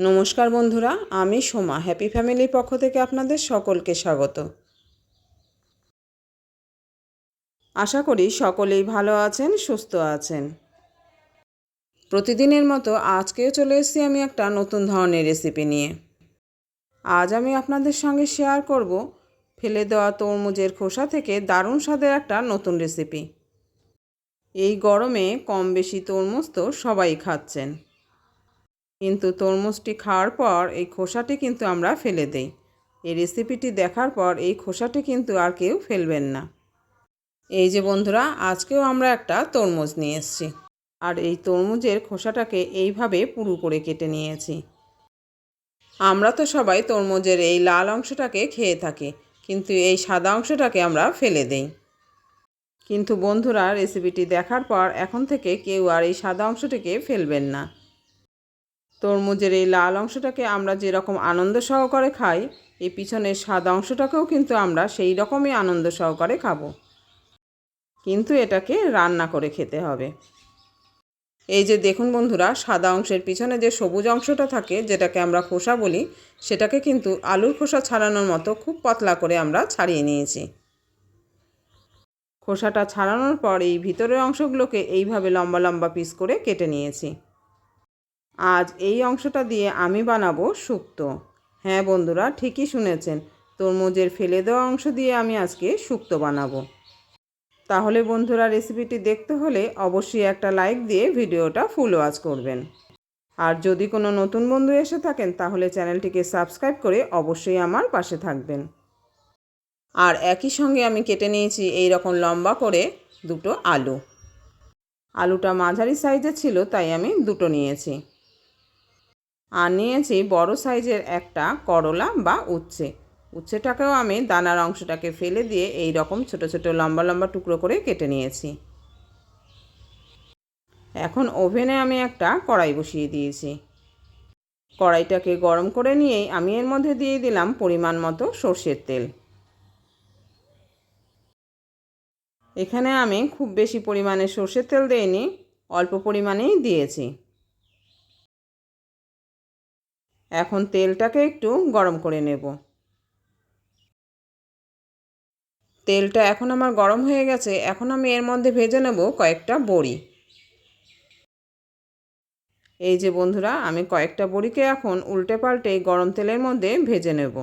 নমস্কার বন্ধুরা, আমি সোমা হ্যাপি ফ্যামিলির পক্ষ থেকে আপনাদের সকলকে স্বাগত। আশা করি সকলেই ভালো আছেন, সুস্থ আছেন। প্রতিদিনের মতো আজকেও চলে এসেছি আমি একটা নতুন ধরনের রেসিপি নিয়ে। আজ আমি আপনাদের সঙ্গে শেয়ার করব ফেলে দেওয়া তরমুজের খোসা থেকে দারুণ স্বাদের একটা নতুন রেসিপি। এই গরমে কম বেশি তরমুজ তো সবাই খাচ্ছেন, কিন্তু তরমুজটি খাওয়ার পর এই খোসাটি কিন্তু আমরা ফেলে দেই। এই রেসিপিটি দেখার পর এই খোসাটি কিন্তু আর কেউ ফেলবেন না। এই যে বন্ধুরা, আজকেও আমরা একটা তরমুজ নিয়ে এসেছি, আর এই তরমুজের খোসাটাকে এইভাবে পুরু করে কেটে নিয়েছি। আমরা তো সবাই তরমুজের এই লাল অংশটাকে খেয়ে থাকি, কিন্তু এই সাদা অংশটাকে আমরা ফেলে দেই। কিন্তু বন্ধুরা, রেসিপিটি দেখার পর এখন থেকে কেউ আর এই সাদা অংশটিকে ফেলবেন না। তরমুজের এই লাল অংশটাকে আমরা যেরকম আনন্দ সহকারে খাই, এই পিছনের সাদা অংশটাকেও কিন্তু আমরা সেই রকমই আনন্দ সহকারে খাবো, কিন্তু এটাকে রান্না করে খেতে হবে। এই যে দেখুন বন্ধুরা, সাদা অংশের পিছনে যে সবুজ অংশটা থাকে, যেটাকে আমরা খোসা বলি, সেটাকে কিন্তু আলুর খোসা ছাড়ানোর মতো খুব পাতলা করে আমরা ছাড়িয়ে নিয়েছি। খোসাটা ছাড়ানোর পর এই ভিতরের অংশগুলোকে এইভাবে লম্বা লম্বা পিস করে কেটে নিয়েছি। আজ এই অংশটা দিয়ে আমি বানাবো শুক্তো। হ্যাঁ বন্ধুরা, ঠিকই শুনেছেন, তরমুজের ফেলে দেওয়া অংশ দিয়ে আমি আজকে শুক্তো বানাবো। তাহলে বন্ধুরা, রেসিপিটি দেখতে হলে অবশ্যই একটা লাইক দিয়ে ভিডিওটা ফুল ওয়াচ করবেন। আর যদি কোনো নতুন বন্ধু এসে থাকেন তাহলে চ্যানেলটিকে সাবস্ক্রাইব করে অবশ্যই আমার পাশে থাকবেন। আর একই সঙ্গে আমি কেটে নিয়েছি এই রকম লম্বা করে দুটো আলু। আলুটা মাঝারি সাইজের ছিল, তাই আমি দুটো নিয়েছি। আর নিয়েছি বড় সাইজের একটা করলা বা উচ্ছে। উচ্ছেটাকেও আমি দানার অংশটাকে ফেলে দিয়ে এই রকম ছোট ছোট লম্বা লম্বা টুকরো করে কেটে নিয়েছি। এখন ওভেনে আমি একটা কড়াই বসিয়ে দিয়েছি। কড়াইটাকে গরম করে নিয়েই আমি এর মধ্যে দিয়ে দিলাম পরিমাণ মতো সর্ষের তেল। এখানে আমি খুব বেশি পরিমাণে সর্ষের তেল দিইনি, অল্প পরিমাণেই দিয়েছি। এখন তেলটাকে একটু গরম করে নেব। তেলটা এখন আমার গরম হয়ে গেছে। এখন আমি এর মধ্যে ভেজে নেব কয়েকটা বড়ি। এই যে বন্ধুরা, আমি কয়েকটা বড়িকে এখন উল্টে পাল্টে গরম তেলের মধ্যে ভেজে নেব।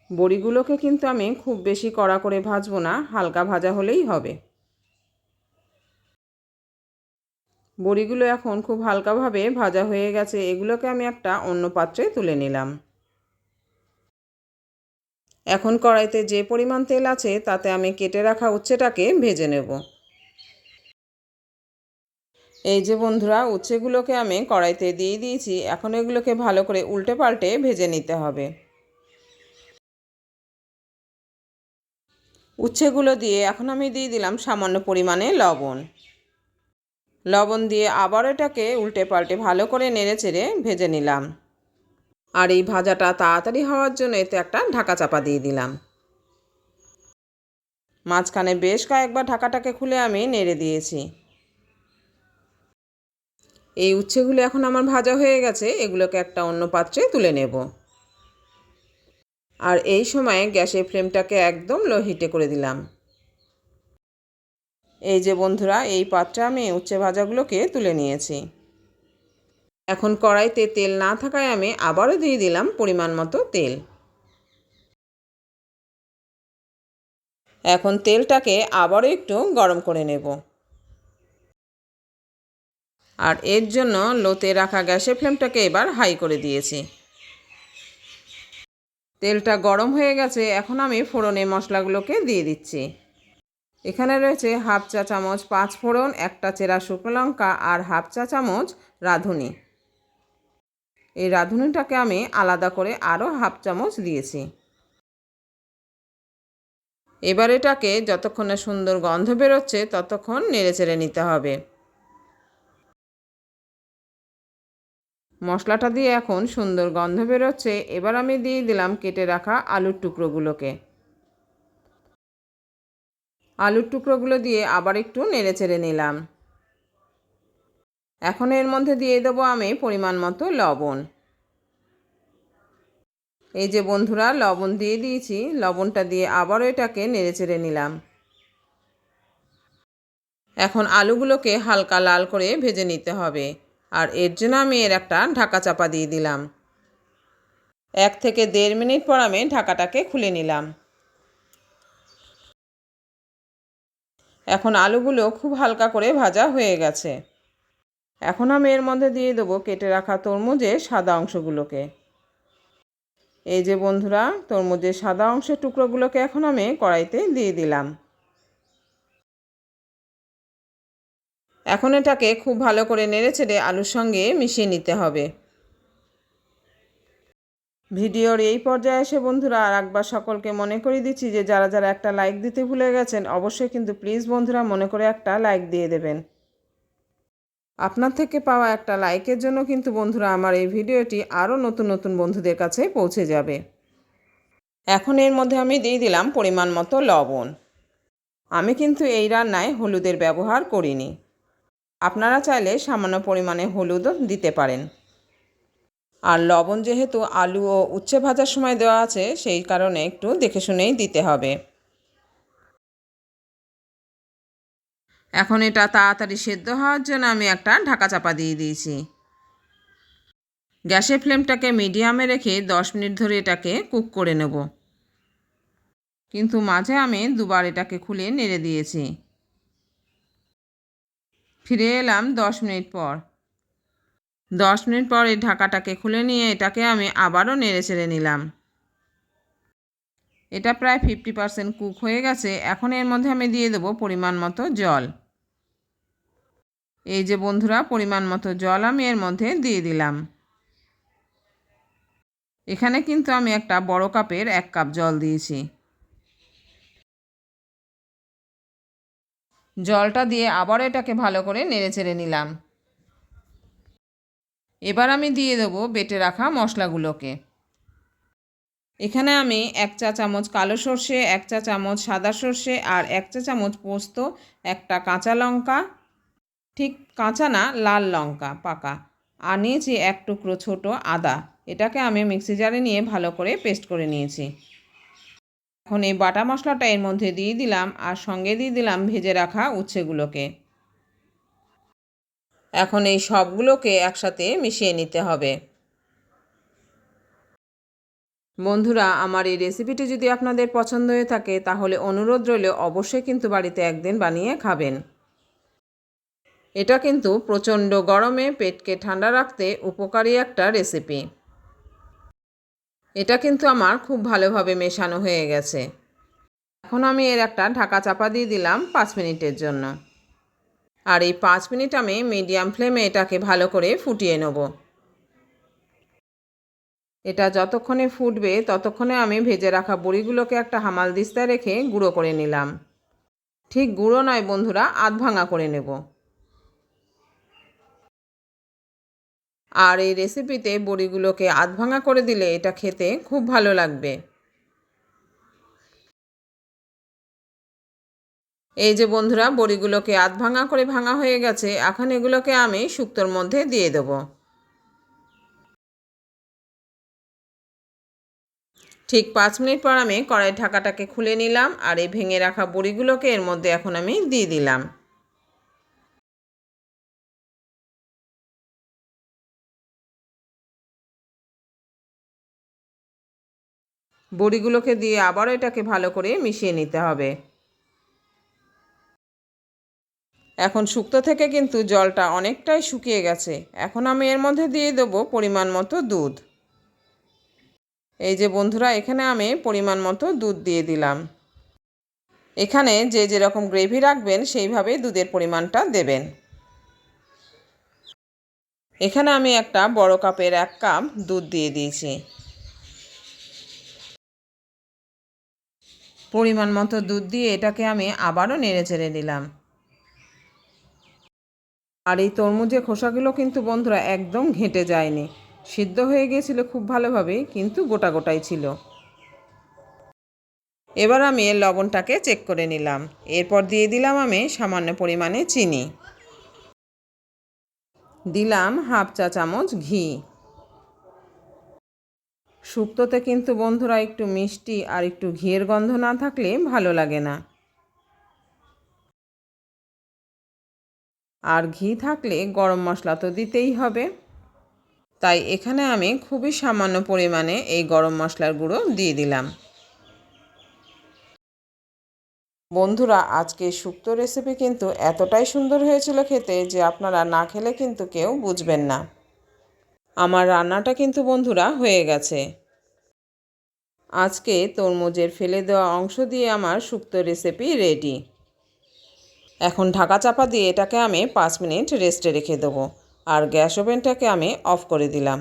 বড়িগুলোকে কিন্তু আমি খুব বেশি কড়া করে ভাজবো না, হালকা ভাজা হলেই হবে। বড়িগুলো এখন খুব হালকাভাবে ভাজা হয়ে গেছে। এগুলোকে আমি একটা অন্য পাত্রে তুলে নিলাম। এখন কড়াইতে যে পরিমাণ তেল আছে তাতে আমি কেটে রাখা উচ্ছেটাকে ভেজে নেব। এই যে বন্ধুরা, উচ্ছেগুলোকে আমি কড়াইতে দিয়ে দিয়েছি। এখন এগুলোকে ভালো করে উল্টে পাল্টে ভেজে নিতে হবে। উচ্ছেগুলো দিয়ে এখন আমি দিয়ে দিলাম সামান্য পরিমাণে লবণ। লবণ দিয়ে আবার এটাকে উল্টে পাল্টে ভালো করে নেড়ে চেড়ে ভেজে নিলাম। আর এই ভাজাটা তাড়াতাড়ি হওয়ার জন্য এতে একটা ঢাকা চাপা দিয়ে দিলাম। মাঝখানে বেশ কয়েকবার ঢাকাটাকে খুলে আমি নেড়ে দিয়েছি। এই উচ্ছেগুলো এখন আমার ভাজা হয়ে গেছে। এগুলোকে একটা অন্য পাত্রে তুলে নেব। আর এই সময় গ্যাসের ফ্লেমটাকে একদম লো হিটে করে দিলাম। এই যে বন্ধুরা, এই পাত্রে আমি উচ্ছে ভাজাগুলোকে তুলে নিয়েছি। এখন কড়াইতে তেল না থাকায় আমি আবারও দিয়ে দিলাম পরিমাণ মতো তেল। এখন তেলটাকে আবারও একটু গরম করে নেব। আর এর জন্য লোতে রাখা গ্যাসের ফ্লেমটাকে এবার হাই করে দিয়েছি। তেলটা গরম হয়ে গেছে। এখন আমি ফোড়নে মশলাগুলোকে দিয়ে দিচ্ছি। এখানে রয়েছে হাফ চা চামচ পাঁচ ফোড়ন, একটা চেরা শুকনো লঙ্কা আর হাফ চা চামচ রাঁধুনি। এই রাঁধুনিটাকে আমি আলাদা করে আরও হাফ চামচ দিয়েছি। এবার এটাকে যতক্ষণ না সুন্দর গন্ধ বেরোচ্ছে ততক্ষণ নেড়েচেড়ে নিতে হবে। মশলাটা দিয়ে এখন সুন্দর গন্ধ বেরোচ্ছে। এবার আমি দিয়ে দিলাম কেটে রাখা আলুর টুকরোগুলোকে। আলুর টুকরোগুলো দিয়ে আবার একটু নেড়েচেড়ে নিলাম। এখন এর মধ্যে দিয়ে দেবো আমি পরিমাণ মতো লবণ। এই যে বন্ধুরা, লবণ দিয়ে দিয়েছি। লবণটা দিয়ে আবারও এটাকে নেড়েচেড়ে নিলাম। এখন আলুগুলোকে হালকা লাল করে ভেজে নিতে হবে, আর এর জন্য আমি এর একটা ঢাকা চাপা দিয়ে দিলাম। 1 থেকে 1.5 মিনিট পর আমি ঢাকাটাকে খুলে নিলাম। এখন আলুগুলো খুব হালকা করে ভাজা হয়ে গেছে। এখন আমি এর মধ্যে দিয়ে দেবো কেটে রাখা তরমুজের সাদা অংশগুলোকে। এই যে বন্ধুরা, তরমুজের সাদা অংশের টুকরোগুলোকে এখন আমি কড়াইতে দিয়ে দিলাম। এখন এটাকে খুব ভালো করে নেড়েচেড়ে আলুর সঙ্গে মিশিয়ে নিতে হবে। ভিডিওর এই পর্যায়ে এসে বন্ধুরা আর একবার সকলকে মনে করিয়ে দিচ্ছি যে যারা যারা একটা লাইক দিতে ভুলে গেছেন, অবশ্যই কিন্তু প্লিজ বন্ধুরা মনে করে একটা লাইক দিয়ে দেবেন। আপনার থেকে পাওয়া একটা লাইকের জন্য কিন্তু বন্ধুরা আমার এই ভিডিওটি আরও নতুন নতুন বন্ধুদের কাছে পৌঁছে যাবে। এখন এর মধ্যে আমি দিয়ে দিলাম পরিমাণ মতো লবণ। আমি কিন্তু এই রান্নায় হলুদের ব্যবহার করিনি। আপনারা চাইলে সামান্য পরিমাণে হলুদও দিতে পারেন। আর লবণ যেহেতু আলু ও উচ্ছে ভাজার সময় দেওয়া আছে, সেই কারণে একটু দেখে শুনেই দিতে হবে। এখন এটা তাড়াতাড়ি সেদ্ধ হওয়ার জন্য আমি একটা ঢাকা চাপা দিয়ে দিয়েছি। গ্যাসের ফ্লেমটাকে মিডিয়ামে রেখে 10 মিনিট ধরে এটাকে কুক করে নেব। কিন্তু মাঝে আমি দুবার এটাকে খুলে নেড়ে দিয়েছি। ফিরে এলাম 10 মিনিট পর। 10 মিনিট পর এই ঢাকাটাকে খুলে নিয়ে এটাকে আমি আবারও নেড়ে চেড়ে নিলাম। এটা প্রায় 50% কুক হয়ে গেছে। এখন এর মধ্যে আমি দিয়ে দেবো পরিমাণ মতো জল। এই যে বন্ধুরা, পরিমাণ মতো জল আমি এর মধ্যে দিয়ে দিলাম। এখানে কিন্তু আমি একটা বড় কাপের 1 কাপ জল দিয়েছি। জলটা দিয়ে আবার এটাকে ভালো করে নেড়েচেড়ে নিলাম। এবার আমি দিয়ে দেবো বেটে রাখা মশলাগুলোকে। এখানে আমি 1 চা চামচ কালো সর্ষে, 1 চা চামচ সাদা সর্ষে আর 1 চা চামচ পোস্ত, একটা কাঁচা লঙ্কা, ঠিক কাঁচা না, লাল লঙ্কা পাকা, আর নিয়েছি 1 টুকরো ছোট আদা। এটাকে আমি মিক্সি জারে নিয়ে ভালো করে পেস্ট করে নিয়েছি। এখন এই বাটা মশলাটা এর মধ্যে দিয়ে দিলাম, আর সঙ্গে দিয়ে দিলাম ভেজে রাখা উচ্ছেগুলোকে। এখন এই সবগুলোকে একসাথে মিশিয়ে নিতে হবে। বন্ধুরা, আমার এই রেসিপিটি যদি আপনাদের পছন্দ হয়ে থাকে তাহলে অনুরোধ রইল অবশ্যই কিন্তু বাড়িতে একদিন বানিয়ে খাবেন। এটা কিন্তু প্রচণ্ড গরমে পেটকে ঠান্ডা রাখতে উপকারী একটা রেসিপি। এটা কিন্তু আমার খুব ভালোভাবে মেশানো হয়ে গেছে। এখন আমি এর একটা ঢাকা চাপা দিয়ে দিলাম 5 মিনিটের জন্য। আর এই 5 মিনিট আমি মিডিয়াম ফ্লেমে এটাকে ভালো করে ফুটিয়ে নেব। এটা যতক্ষণে ফুটবে ততক্ষণে আমি ভেজে রাখা বড়িগুলোকে একটা হামালদিস্তায় রেখে গুঁড়ো করে নিলাম। ঠিক গুঁড়ো নয় বন্ধুরা, আধ ভাঙা করে নেব। আর এই রেসিপিতে বড়িগুলোকে আধ ভাঙা করে দিলে এটা খেতে খুব ভালো লাগবে। এই যে বন্ধুরা, বড়িগুলোকে আধ ভাঙা করে ভাঙা হয়ে গেছে। এখন এগুলোকে আমি শুক্তোর মধ্যে দিয়ে দেব। ঠিক 5 মিনিট পর আমি কড়াই ঢাকাটাকে খুলে নিলাম, আর এই ভেঙে রাখা বড়িগুলোকে এর মধ্যে এখন আমি দিয়ে দিলাম। বড়িগুলোকে দিয়ে আবারও এটাকে ভালো করে মিশিয়ে নিতে হবে। এখন শুক্তো থেকে কিন্তু জলটা অনেকটাই শুকিয়ে গেছে। এখন আমি এর মধ্যে দিয়ে দেবো পরিমাণ মতো দুধ। এই যে বন্ধুরা, এখানে আমি পরিমাণ মতো দুধ দিয়ে দিলাম। এখানে যে যেরকম গ্রেভি রাখবেন সেইভাবেই দুধের পরিমাণটা দেবেন। এখানে আমি একটা বড় কাপের 1 কাপ দুধ দিয়ে দিয়েছি। পরিমাণ মতো দুধ দিয়ে এটাকে আমি আবারও নেড়েচেড়ে দিলাম। আর এই তরমুজের খোসাগুলো কিন্তু বন্ধুরা একদম ঘেঁটে যায়নি, সিদ্ধ হয়ে গিয়েছিল খুব ভালোভাবে, কিন্তু গোটা গোটাই ছিল। এবার আমি এর লবণটাকে চেক করে নিলাম। এরপর দিয়ে দিলাম আমি সামান্য পরিমাণে চিনি। দিলাম হাফ চা চামচ ঘি। শুক্তোতে কিন্তু বন্ধুরা একটু মিষ্টি আর একটু ঘিয়ের গন্ধ না থাকলে ভালো লাগে না। আর ঘি থাকলে গরম মশলা তো দিতেই হবে, তাই এখানে আমি খুবই সামান্য পরিমাণে এই গরম মশলার গুঁড়ো দিয়ে দিলাম। বন্ধুরা, আজকে শুক্তো রেসিপি কিন্তু এতটাই সুন্দর হয়েছিল খেতে যে আপনারা না খেলে কিন্তু কেউ বুঝবেন না। আমার রান্নাটা কিন্তু বন্ধুরা হয়ে গেছে। আজকে তরমুজের ফেলে দেওয়া অংশ দিয়ে আমার শুক্তো রেসিপি রেডি। এখন ঢাকা চাপা দিয়ে এটাকে আমি 5 মিনিট রেস্টে রেখে দেবো, আর গ্যাস ওভেনটাকে আমি অফ করে দিলাম।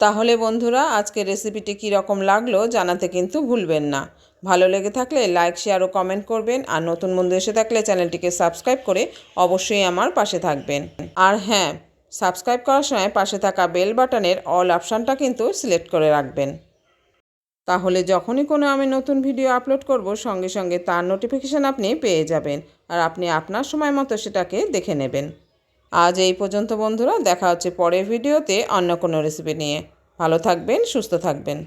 তাহলে বন্ধুরা, আজকের রেসিপিটি কীরকম লাগলো জানাতে কিন্তু ভুলবেন না। ভালো লেগে থাকলে লাইক, শেয়ার ও কমেন্ট করবেন, আর নতুন বন্ধু এসে থাকলে চ্যানেলটিকে সাবস্ক্রাইব করে অবশ্যই আমার পাশে থাকবেন। আর হ্যাঁ, সাবস্ক্রাইব করার সময় পাশে থাকা বেল বাটনের অল অপশানটা কিন্তু সিলেক্ট করে রাখবেন। তাহলে যখনই কোনো আমি নতুন ভিডিও আপলোড করব সঙ্গে সঙ্গে তার নোটিফিকেশান আপনি পেয়ে যাবেন, আর আপনি আপনার সময় মতো সেটাকে দেখে নেবেন। আজ এই পর্যন্ত বন্ধুরা, দেখা হচ্ছে পরের ভিডিওতে অন্য কোনো রেসিপি নিয়ে। ভালো থাকবেন, সুস্থ থাকবেন।